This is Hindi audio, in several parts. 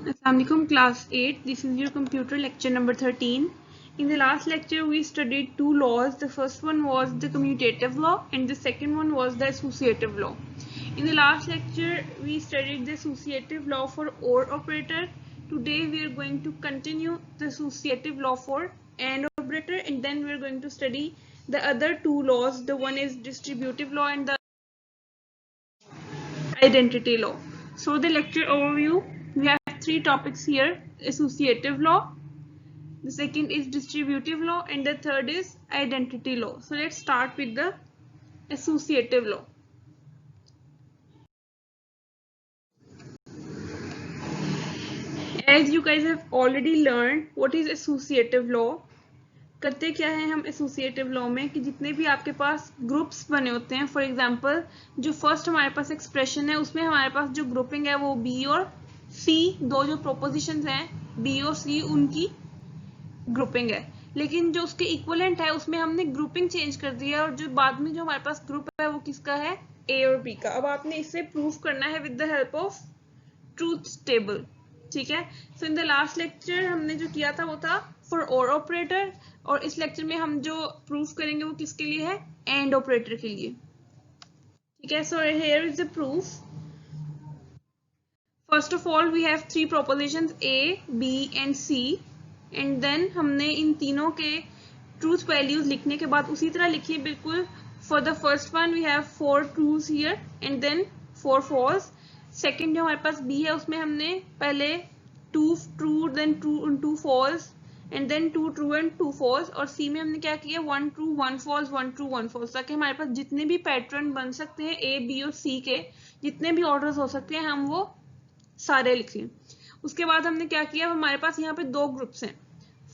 Assalamualaikum class 8. This is your computer lecture number 13. In the last lecture we studied two laws. The first one was the commutative law and the second one was the associative law. In the last lecture we studied the associative law for OR operator. Today we are going to continue the associative law for AND operator, and then we are going to study the other two laws. The one is distributive law and the identity law. So the lecture overview, we have three topics here: associative law, the second is distributive law, and the third is identity law. So let's start with the associative law. As you guys have already learned what is associative law, करते क्या है हम एसोसिएटिव लॉ में कि जितने भी आपके पास ग्रुप्स बने होते हैं, फॉर एग्जांपल जो फर्स्ट हमारे पास एक्सप्रेशन है उसमें हमारे पास जो ग्रुपिंग है वो बी और सी, दो जो प्रोपोजिशंस हैं बी और सी, उनकी ग्रुपिंग है। लेकिन जो उसके इक्वलेंट है उसमें हमने ग्रुपिंग चेंज कर दी है और जो बाद में जो हमारे पास ग्रुप है वो किसका है, ए और बी का। अब आपने इसे प्रूव करना है with the help of truth table, ठीक है। सो इन द लास्ट लेक्चर हमने जो किया था वो था फॉर और ऑपरेटर, और इस लेक्चर में हम जो प्रूफ करेंगे वो किसके लिए है, एंड ऑपरेटर के लिए, ठीक है। So here is the proof. First of all we have three propositions A, B and C, and then हमने इन तीनों के ट्रूथ वैल्यूज लिखने के बाद उसी तरह लिखी है बिल्कुल। For the first one we have 4 truths here and then 4 false. Second जो हमारे पास बी है उसमें हमने पहले 2 true then 2 false and then 2 true and 2 false, और सी में हमने क्या किया 1 ट्रू 1 फॉल्स 1 ट्रू 1 फॉल्स, ताकि हमारे पास जितने भी पैटर्न बन सकते हैं ए बी और सी के, जितने भी ऑर्डर्स हो सकते हैं हम वो सारे लिख लें। उसके बाद हमने क्या किया, हमारे पास यहाँ पे दो ग्रुप्स हैं।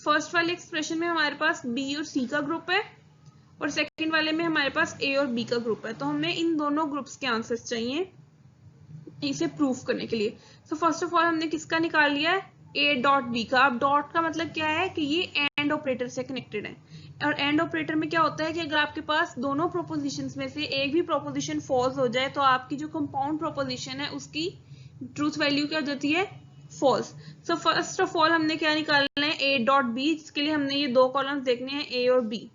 फर्स्ट वाले एक्सप्रेशन में हमारे पास बी और सी का ग्रुप है और सेकेंड वाले में हमारे पास ए और बी का ग्रुप है। तो हमें इन दोनों ग्रुप्स के आंसर्स चाहिए इसे प्रूफ करने के लिए। सो फर्स्ट ऑफ ऑल हमने किसका निकाल लिया है, ए डॉट बी का। अब डॉट का मतलब क्या है कि ये एंड ऑपरेटर से कनेक्टेड है, और एंड ऑपरेटर में क्या होता है कि अगर आपके पास दोनों प्रोपोजिशंस में से एक भी प्रोपोजिशन फॉल्स हो जाए तो आपकी जो कंपाउंड प्रोपोजिशन है उसकी ट्रूथ वैल्यू क्या हो जाती है, false. So first of all हमने क्या निकालना है, ए डॉट बी, जिसके लिए हमने ये दो कॉलम्स देखने हैं ए और बी।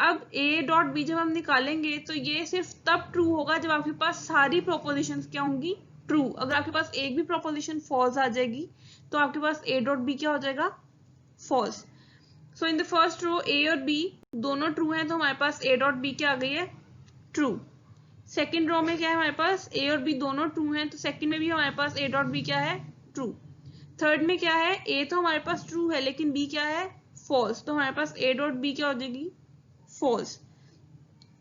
अब ए डॉट बी जब हम निकालेंगे तो ये सिर्फ तब ट्रू होगा जब आपके पास सारी प्रोपोजिशंस क्या होंगी, ट्रू। अगर आपके पास एक भी प्रोपोजिशन फॉल्स आ जाएगी तो आपके पास ए डॉट बी क्या हो जाएगा, false. So in the first row A और बी दोनों ट्रू हैं तो हमारे पास ए डॉट बी क्या आ गई है, ट्रू। सेकेंड रो में क्या है, हमारे पास ए और बी दोनों ट्रू हैं तो सेकेंड में भी हमारे पास ए डॉट बी क्या है, ट्रू। थर्ड में क्या है, ए तो हमारे पास ट्रू है लेकिन बी क्या है, फॉल्स, तो हमारे पास ए डॉट बी क्या हो जाएगी, फॉल्स।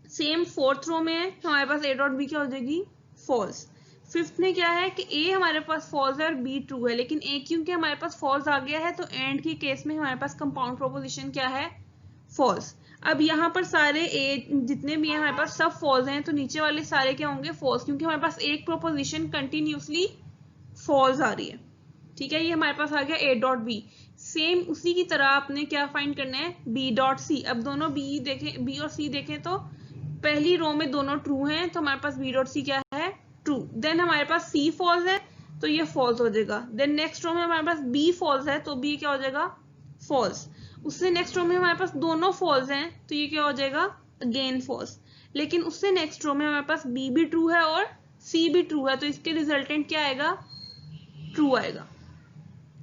सेम फोर्थ रो में है हमारे पास ए डॉट बी क्या हो जाएगी, फॉल्स। फिफ्थ में क्या है कि ए हमारे पास फॉल्स है और बी ट्रू है, लेकिन ए क्योंकि हमारे पास फॉल्स आ गया है तो एंड के केस में हमारे पास कंपाउंड प्रोपोजिशन क्या है, फॉल्स। अब यहाँ पर सारे ए जितने भी हैं हमारे पास सब फॉल्स हैं तो नीचे वाले सारे क्या होंगे, फॉल्स, क्योंकि हमारे पास एक प्रोपोजिशन कंटिन्यूसली फॉल्स आ रही है, ठीक है। ये हमारे पास आ गया ए डॉट बी। सेम उसी की तरह आपने क्या फाइंड करना है, बी डॉट सी। अब दोनों बी देखें, बी और सी देखें तो पहली रो में दोनों ट्रू हैं तो हमारे पास बी डॉट सी क्या है, ट्रू। देन हमारे पास सी फॉल्स है तो ये फॉल्स हो जाएगा। देन नेक्स्ट रो में हमारे पास बी फॉल्स है तो बी क्या हो जाएगा, फॉल्स। उससे नेक्स्ट रो में हमारे पास दोनों फॉल्स हैं तो ये क्या हो जाएगा, अगेन फॉल्स। लेकिन उससे नेक्स्ट रो में हमारे पास बी भी ट्रू है और सी भी ट्रू है तो इसके रिजल्टेंट क्या आएगा, ट्रू आएगा।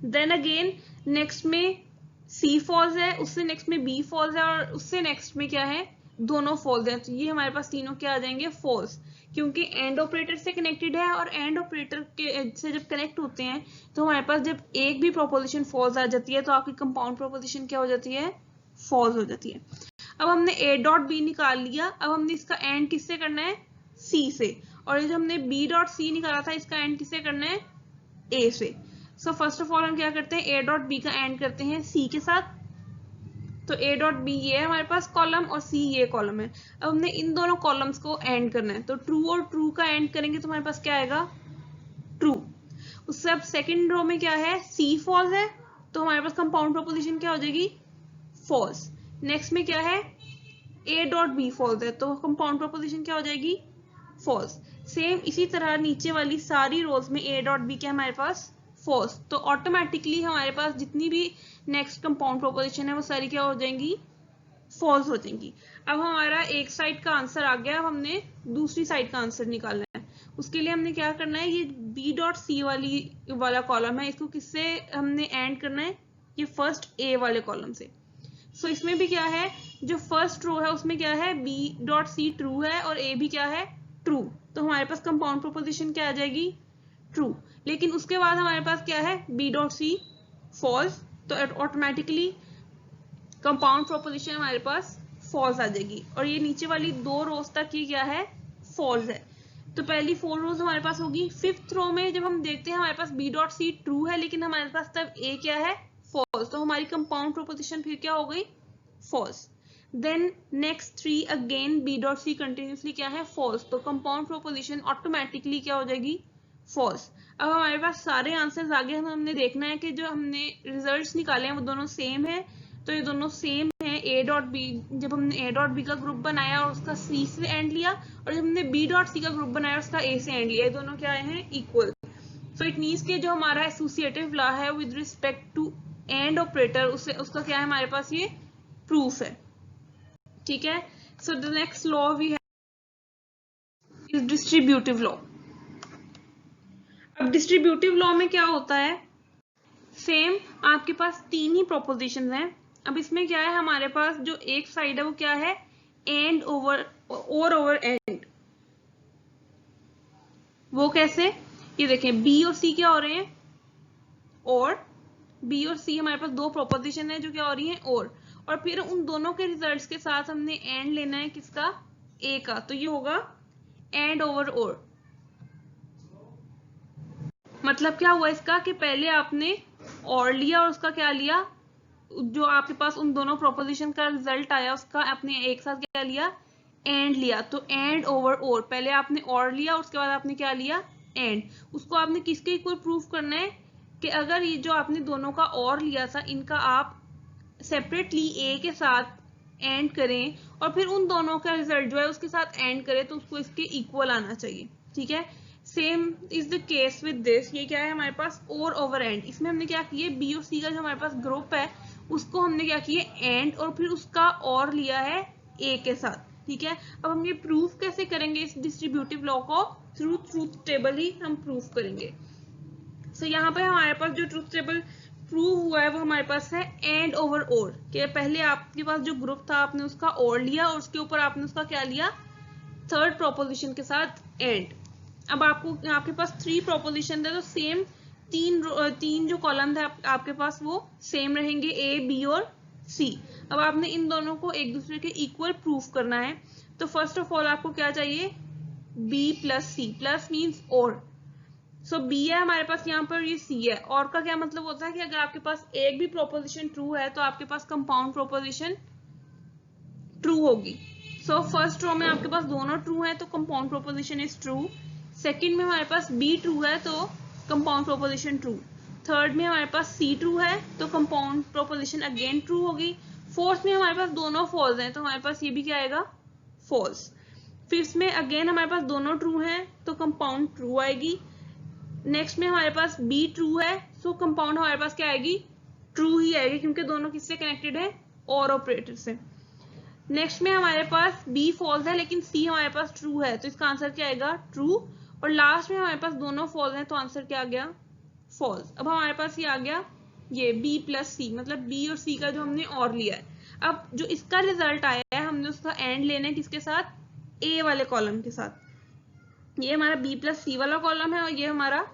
देन अगेन नेक्स्ट में सी फॉल्स है, उससे नेक्स्ट में बी फॉल्स है और उससे नेक्स्ट में क्या है, दोनों फॉल्स हैं तो ये हमारे पास तीनों क्या आ जाएंगे, फॉल्स, क्योंकि एंड ऑपरेटर से कनेक्टेड है। और एंड ऑपरेटर के से जब कनेक्ट होते हैं तो हमारे पास जब एक भी प्रोपोजिशन फॉल्स आ जाती है तो आपकी कंपाउंड प्रोपोजिशन क्या हो जाती है, फॉल्स हो जाती है। अब हमने ए डॉट बी निकाल लिया, अब हमने इसका एंड किससे करना है, सी से, और ये जो हमने बी डॉट सी निकाला था इसका एंड किससे करना है, ए से। सो फर्स्ट ऑफ ऑल हम क्या करते हैं, ए डॉट बी का एंड करते हैं सी के साथ, तो ए डॉट बी ये है हमारे पास कॉलम और सी ये कॉलम है। अब हमने इन दोनों कॉलम्स को एंड करना है तो ट्रू और ट्रू का एंड करेंगे तो हमारे पास क्या आएगा, ट्रू। उससे अब सेकंड रो में क्या है, सी फॉल्स है तो हमारे पास कंपाउंड प्रोपोजिशन क्या हो जाएगी, फॉल्स। नेक्स्ट में क्या है, ए डॉट बी फॉल्स है तो कंपाउंड प्रोपोजिशन क्या हो जाएगी, फॉल्स। सेम इसी तरह नीचे वाली सारी रोज में ए डॉट बी क्या हमारे पास, फॉल्स। तो ऑटोमेटिकली हमारे पास जितनी भी नेक्स्ट कंपाउंड प्रोपोजिशन है वो सारी क्या हो जाएंगी, फॉल्स हो जाएंगी। अब हमारा एक साइड का आंसर आ गया, अब हमने दूसरी साइड का आंसर निकालना है। उसके लिए हमने क्या करना है, ये बी डॉट सी वाला कॉलम है, इसको किससे हमने एंड करना है, ये फर्स्ट ए वाले कॉलम से। सो इसमें भी क्या है, जो फर्स्ट रो है उसमें क्या है, बी डॉट सी ट्रू है और ए भी क्या है, ट्रू। तो हमारे पास कंपाउंड प्रोपोजिशन क्या आ जाएगी, ट्रू। लेकिन उसके बाद हमारे पास क्या है, बी डॉट सी फॉल्स, तो ऑटोमेटिकली कंपाउंड प्रोपोजिशन हमारे पास फॉल्स आ जाएगी। और ये नीचे वाली 2 रोज तक ये क्या है, फॉल्स है। तो पहली 4 रोज हमारे पास होगी। 5th रो में जब हम देखते हैं हमारे पास बी डॉट सी ट्रू है, लेकिन हमारे पास तब ए क्या है, फॉल्स। तो हमारी कंपाउंड प्रोपोजिशन फिर क्या हो गई, false. Then next 3 again B dot C continuously क्या है, फॉल्स। तो कंपाउंड प्रोपोजिशन ऑटोमेटिकली क्या हो जाएगी, फॉल्स। अब हमारे पास सारे आंसर्स आ गए, हमने देखना है कि जो हमने रिजल्ट्स निकाले हैं वो दोनों सेम है। तो ये दोनों सेम है, ए डॉट बी, जब हमने ए डॉट बी का ग्रुप बनाया और उसका सी से एंड लिया, और जब हमने बी डॉट सी का ग्रुप बनाया और उसका ए से एंड लिया, ये दोनों क्या आए हैं, इक्वल। सो इट मीन्स के जो हमारा एसोसिएटिव लॉ है with respect to and operator, उसका क्या है हमारे पास, ये प्रूफ है। ठीक है। So the next law we have is distributive law. अब डिस्ट्रीब्यूटिव लॉ में क्या होता है, सेम आपके पास 3 ही प्रोपोजिशंस हैं। अब इसमें क्या है, हमारे पास जो एक साइड है वो क्या है, एंड ओवर और ओवर एंड। वो कैसे, ये देखें बी और सी क्या हो रहे हैं, और बी और सी हमारे पास 2 प्रोपोजिशन है जो क्या हो रही हैं, और फिर उन दोनों के रिजल्ट्स के साथ हमने एंड लेना है किसका, ए का। तो ये होगा एंड ओवर और। मतलब क्या हुआ इसका, कि पहले आपने और लिया और उसका क्या लिया, जो आपके पास उन दोनों प्रोपोजिशन का रिजल्ट आया उसका आपने एक साथ क्या लिया, एंड लिया। तो एंड ओवर और, पहले आपने और लिया उसके बाद आपने क्या लिया, एंड। उसको आपने किसके इक्वल प्रूफ करना है, कि अगर ये जो आपने दोनों का और लिया था इनका आप सेपरेटली ए के साथ एंड करें और फिर उन दोनों का रिजल्ट जो है उसके साथ एंड करें, तो उसको इसके इक्वल आना चाहिए। ठीक है। Same is the case with this. ये क्या है हमारे पास, और ओवर एंड। इसमें हमने क्या किया, बी और सी का जो हमारे पास ग्रुप है उसको हमने क्या किया, एंड, और फिर उसका और लिया है ए के साथ। ठीक है। अब हम ये प्रूफ कैसे करेंगे इस डिस्ट्रीब्यूटिव लॉ को, थ्रू ट्रूथ टेबल ही हम प्रूफ करेंगे। सो यहाँ पे हमारे पास जो ट्रूथ टेबल प्रूव हुआ है वो हमारे पास है एंड ओवर और, कि पहले आपके पास जो ग्रुप था आपने उसका और लिया और उसके ऊपर आपने उसका क्या लिया, थर्ड प्रोपोजिशन के साथ एंड। अब आपके पास 3 प्रोपोजिशन है, तो सेम तीन जो कॉलम थे आपके पास वो सेम रहेंगे, ए बी और सी। अब आपने इन दोनों को एक दूसरे के इक्वल प्रूफ करना है। तो फर्स्ट ऑफ ऑल आपको क्या चाहिए, बी प्लस सी, प्लस मीन्स और। सो बी है हमारे पास यहाँ पर, ये सी है। और का क्या मतलब होता है कि अगर आपके पास एक भी प्रोपोजिशन ट्रू है तो आपके पास कंपाउंड प्रोपोजिशन ट्रू होगी। सो फर्स्ट रो में आपके पास दोनों ट्रू है तो compound proposition is true. Second में हमारे पास बी ट्रू है तो कंपाउंड प्रोपोजिशन ट्रू। थर्ड में हमारे पास सी ट्रू है तो कंपाउंड प्रोपोजिशन अगेन ट्रू होगी। फोर्थ में हमारे पास दोनों फॉल्स हैं तो हमारे पास ये भी क्या आएगा, फॉल्स। फिफ्थ में अगेन हमारे पास दोनों ट्रू हैं तो कंपाउंड ट्रू आएगी। नेक्स्ट में हमारे पास बी ट्रू है सो कंपाउंड हमारे पास क्या आएगी, ट्रू ही आएगी, क्योंकि दोनों किससे कनेक्टेड है, और ऑपरेटर से। नेक्स्ट में हमारे पास बी फॉल्स है लेकिन सी हमारे पास ट्रू है तो इसका आंसर क्या आएगा, ट्रू। और लास्ट में हमारे पास दोनों फॉल्स हैं तो आंसर क्या आ गया, फॉल्स। अब हमारे पास ये आ गया ये बी प्लस सी, मतलब बी और सी का जो हमने और लिया है। अब जो इसका रिजल्ट आया है हमने उसका एंड लेना है किसके साथ, ए वाले कॉलम के साथ। ये हमारा बी प्लस सी वाला कॉलम है और ये हमारा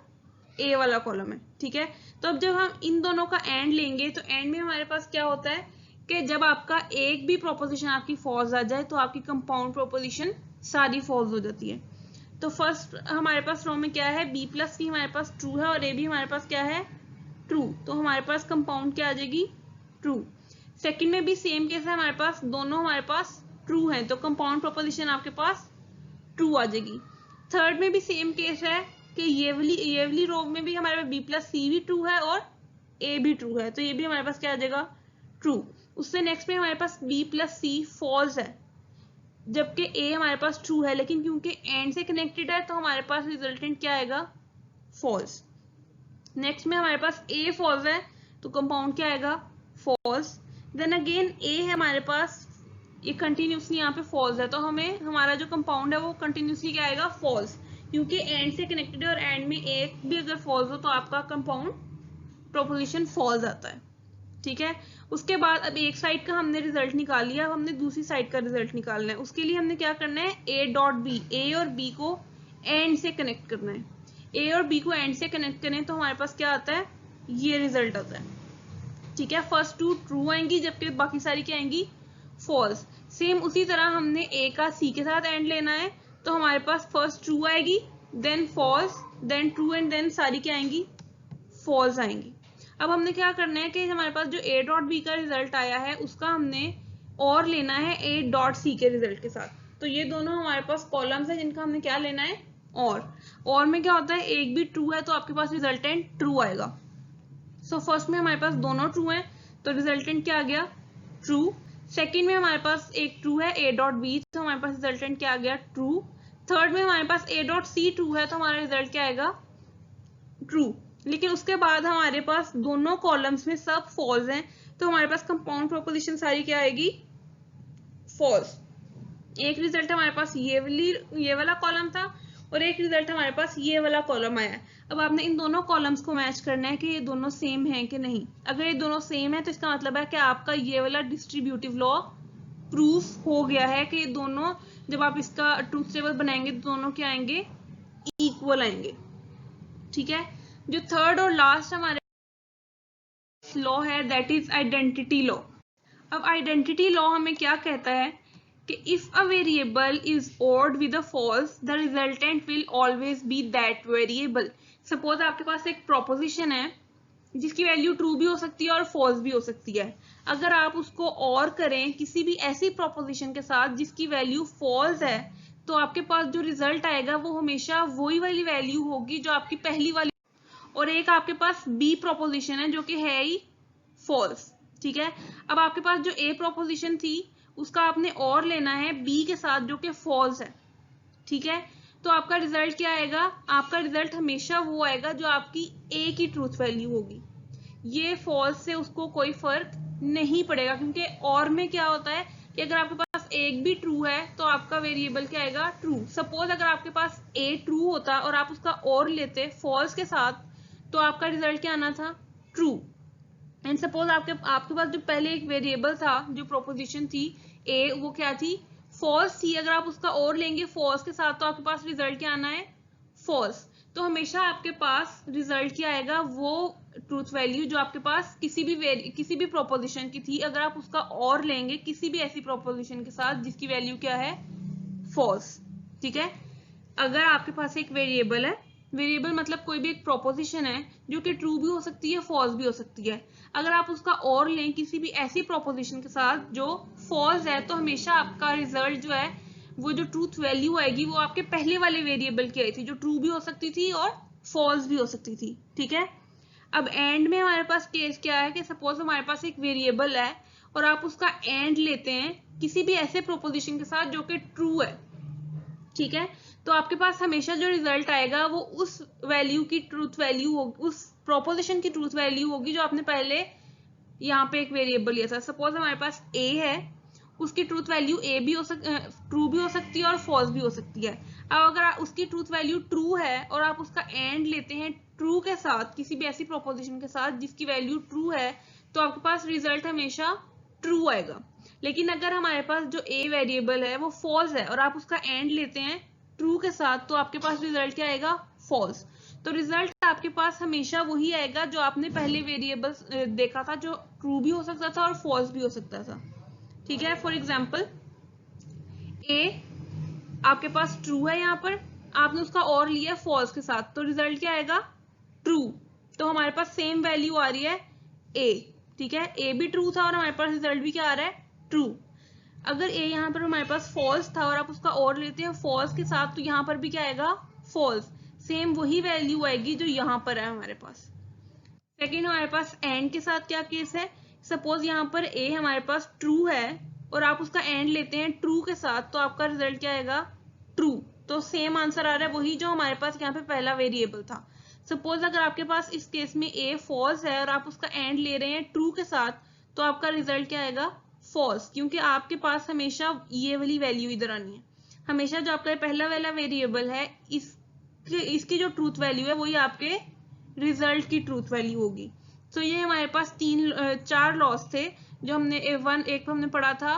ए वाला कॉलम है। ठीक है। तो अब जब हम इन दोनों का एंड लेंगे तो एंड में हमारे पास क्या होता है कि जब आपका एक भी प्रोपोजिशन आपकी फॉल्स आ जाए तो आपकी कंपाउंड प्रोपोजिशन सारी फॉल्स हो जाती है। तो फर्स्ट हमारे पास रो में क्या है, बी प्लस सी हमारे पास ट्रू है और ए भी हमारे पास क्या है, ट्रू। तो हमारे पास कंपाउंड क्या आ जाएगी, ट्रू। सेकंड में भी सेम केस है, हमारे पास दोनों हमारे पास ट्रू है तो कंपाउंड प्रोपोजिशन आपके पास ट्रू आ जाएगी। थर्ड में भी सेम केस है कि ये वाली रो में भी हमारे पास बी प्लस सी भी ट्रू है और ए भी ट्रू है तो ये भी हमारे पास क्या आ जाएगा, ट्रू। उससे नेक्स्ट में हमारे पास बी प्लस सी फॉल्स है जबकि ए हमारे पास ट्रू है, लेकिन क्योंकि एंड से कनेक्टेड है तो हमारे पास रिजल्टेंट क्या आएगा, फॉल्स। नेक्स्ट में हमारे पास ए फॉल्स है तो कंपाउंड क्या आएगा, फॉल्स। देन अगेन ए है हमारे पास, ये कंटिन्यूसली यहाँ पे फॉल्स है, तो हमें हमारा जो कंपाउंड है वो कंटिन्यूसली क्या आएगा, फॉल्स, क्योंकि एंड से कनेक्टेड है और एंड में एक भी अगर फॉल्स हो तो आपका कंपाउंड प्रोपोजिशन फॉल्स आता है। ठीक है, उसके बाद अब एक साइड का हमने रिजल्ट निकाल लिया, अब हमने दूसरी साइड का रिजल्ट निकालना है। उसके लिए हमने क्या करना है, ए डॉट बी, ए और बी को एंड से कनेक्ट करना है। ए और बी को एंड से कनेक्ट करें तो हमारे पास क्या आता है, ये रिजल्ट आता है। ठीक है, फर्स्ट टू ट्रू आएंगी जबकि बाकी सारी क्या आएंगी, फॉल्स। सेम उसी तरह हमने ए का सी के साथ एंड लेना है, तो हमारे पास फर्स्ट ट्रू आएगी, then false, then true and then सारी क्या आएंगी, फॉल्स आएंगी। अब हमने क्या करना है कि हमारे पास जो ए डॉट बी का रिजल्ट आया है उसका हमने और लेना है ए डॉट सी के रिजल्ट के साथ। तो ये दोनों हमारे पास कॉलम्स है जिनका हमने क्या लेना है, और में क्या होता है, एक भी ट्रू है तो आपके पास रिजल्टेंट ट्रू आएगा। सो फर्स्ट में हमारे पास दोनों ट्रू हैं तो रिजल्टेंट क्या आ गया, ट्रू। सेकंड में हमारे पास एक ट्रू है ए डॉट बी तो हमारे पास रिजल्टेंट क्या आ गया, ट्रू। थर्ड में हमारे पास ए डॉट सी ट्रू है तो हमारा रिजल्ट क्या आएगा, ट्रू। लेकिन उसके बाद हमारे पास दोनों कॉलम्स में सब फॉल्स हैं तो हमारे पास कंपाउंड प्रोपोजिशन सारी क्या आएगी, फॉल्स। एक रिजल्ट हमारे पास ये वाला कॉलम था और एक रिजल्ट हमारे पास ये वाला कॉलम आया है। अब आपने इन दोनों कॉलम्स को मैच करना है कि ये दोनों सेम हैं कि नहीं। अगर ये दोनों सेम है तो इसका मतलब है कि आपका ये वाला डिस्ट्रीब्यूटिव लॉ प्रूफ हो गया है कि ये दोनों, जब आप इसका ट्रूथ टेबल बनाएंगे तो दोनों क्या आएंगे, इक्वल आएंगे। ठीक है, जो थर्ड और लास्ट हमारे लॉ है दैट इज आइडेंटिटी लॉ। अब आइडेंटिटी लॉ हमें क्या कहता है कि if a variable is odd with a false the resultant will always be that variable। Suppose आपके पास एक प्रोपोजिशन है जिसकी वैल्यू ट्रू भी हो सकती है और फॉल्स भी हो सकती है। अगर आप उसको और करें किसी भी ऐसी प्रोपोजिशन के साथ जिसकी वैल्यू फॉल्स है तो आपके पास जो रिजल्ट आएगा वो हमेशा वही वाली वैल्यू होगी जो आपकी पहली वाली, और एक आपके पास बी प्रोपोजिशन है जो कि है ही फॉल्स। ठीक है, अब आपके पास जो ए प्रोपोजिशन थी उसका आपने और लेना है बी के साथ जो कि फॉल्स है। ठीक है, तो आपका रिजल्ट क्या आएगा, आपका रिजल्ट हमेशा वो आएगा जो आपकी ए की ट्रूथ वैल्यू होगी। ये फॉल्स से उसको कोई फर्क नहीं पड़ेगा, क्योंकि और में क्या होता है कि अगर आपके पास एक भी ट्रू है तो आपका वेरिएबल क्या आएगा, ट्रू। सपोज अगर आपके पास ए ट्रू होता और आप उसका और लेते फॉल्स के साथ तो आपका रिजल्ट क्या आना था, ट्रू। एंड सपोज आपके पास जो पहले एक वेरिएबल था, जो प्रोपोजिशन थी ए, वो क्या थी, फॉल्स थी। अगर आप उसका और लेंगे फॉल्स के साथ तो आपके पास रिजल्ट क्या आना है, फॉल्स। तो हमेशा आपके पास रिजल्ट क्या आएगा, वो ट्रूथ वैल्यू जो आपके पास किसी भी प्रोपोजिशन की थी, अगर आप उसका और लेंगे किसी भी ऐसी प्रोपोजिशन के साथ जिसकी वैल्यू क्या है, फॉल्स। ठीक है, अगर आपके पास एक वेरिएबल है, वेरिएबल मतलब कोई भी एक प्रोपोजिशन है जो कि ट्रू भी हो सकती है फॉल्स भी हो सकती है, अगर आप उसका और लें किसी भी ऐसी प्रोपोजिशन के साथ जो फॉल्स है तो हमेशा आपका रिजल्ट जो है वो जो ट्रूथ वैल्यू आएगी वो आपके पहले वाले वेरिएबल की आई थी जो ट्रू भी हो सकती थी और फॉल्स भी हो सकती थी। ठीक है, अब एंड में हमारे पास केस क्या है कि सपोज हमारे पास एक वेरिएबल है और आप उसका एंड लेते हैं किसी भी ऐसे प्रोपोजिशन के साथ जो कि ट्रू है। ठीक है, तो आपके पास हमेशा जो रिजल्ट आएगा वो उस वैल्यू की ट्रूथ वैल्यू होगी, उस प्रोपोजिशन की ट्रूथ वैल्यू होगी जो आपने पहले यहाँ पे एक वेरिएबल लिया था। सपोज हमारे पास ए है, उसकी ट्रूथ वैल्यू ए भी ट्रू भी हो सकती है और फॉल्स भी हो सकती है। अब अगर उसकी ट्रूथ वैल्यू ट्रू है और आप उसका एंड लेते हैं ट्रू के साथ किसी भी ऐसी प्रोपोजिशन के साथ जिसकी वैल्यू ट्रू है तो आपके पास रिजल्ट हमेशा ट्रू आएगा। लेकिन अगर हमारे पास जो ए वेरिएबल है वो फॉल्स है और आप उसका एंड लेते हैं ट्रू के साथ तो आपके पास रिजल्ट क्या आएगा, फॉल्स। तो रिजल्ट आपके पास हमेशा वही आएगा जो आपने पहले वेरिएबल देखा था जो ट्रू भी हो सकता था और फॉल्स भी हो सकता था। ठीक है, फॉर एग्जाम्पल ए आपके पास ट्रू है, यहाँ पर आपने उसका और लिया फॉल्स के साथ तो रिजल्ट क्या आएगा, ट्रू। तो हमारे पास सेम वैल्यू आ रही है ए। ठीक है, ए भी ट्रू था और हमारे पास रिजल्ट भी क्या आ रहा है, ट्रू। अगर ए यहाँ पर हमारे पास फॉल्स था और आप उसका और लेते हैं फॉल्स के साथ तो यहाँ पर भी क्या आएगा, फॉल्स। सेम वही वैल्यू आएगी जो यहाँ पर है हमारे पास। सेकेंड हमारे पास एंड के साथ क्या केस है, सपोज यहाँ पर ए हमारे पास ट्रू है और आप उसका एंड लेते हैं ट्रू के साथ तो आपका रिजल्ट क्या आएगा, ट्रू। तो सेम आंसर आ रहा है वही जो हमारे पास यहाँ पे पहला वेरिएबल था। सपोज अगर आपके पास इस केस में ए फॉल्स है और आप उसका एंड ले रहे हैं ट्रू के साथ, तो आपका रिजल्ट क्या आएगा? फॉल्स, क्योंकि आपके पास हमेशा ये वाली वैल्यू इधर आनी है। हमेशा जो आपका पहला वाला वेरिएबल है इसकी जो ट्रूथ वैल्यू है वही आपके रिजल्ट की ट्रूथ वैल्यू होगी। तो ये हमारे पास 4 लॉस थे जो हमने एक हमने पढ़ा था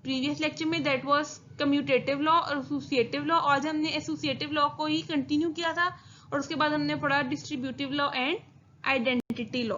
प्रीवियस लेक्चर में, दैट वाज कम्यूटेटिव लॉ और एसोसिएटिव लॉ। आज हमने एसोसिएटिव लॉ को ही कंटिन्यू किया था और उसके बाद हमने पढ़ा distributive law and identity law.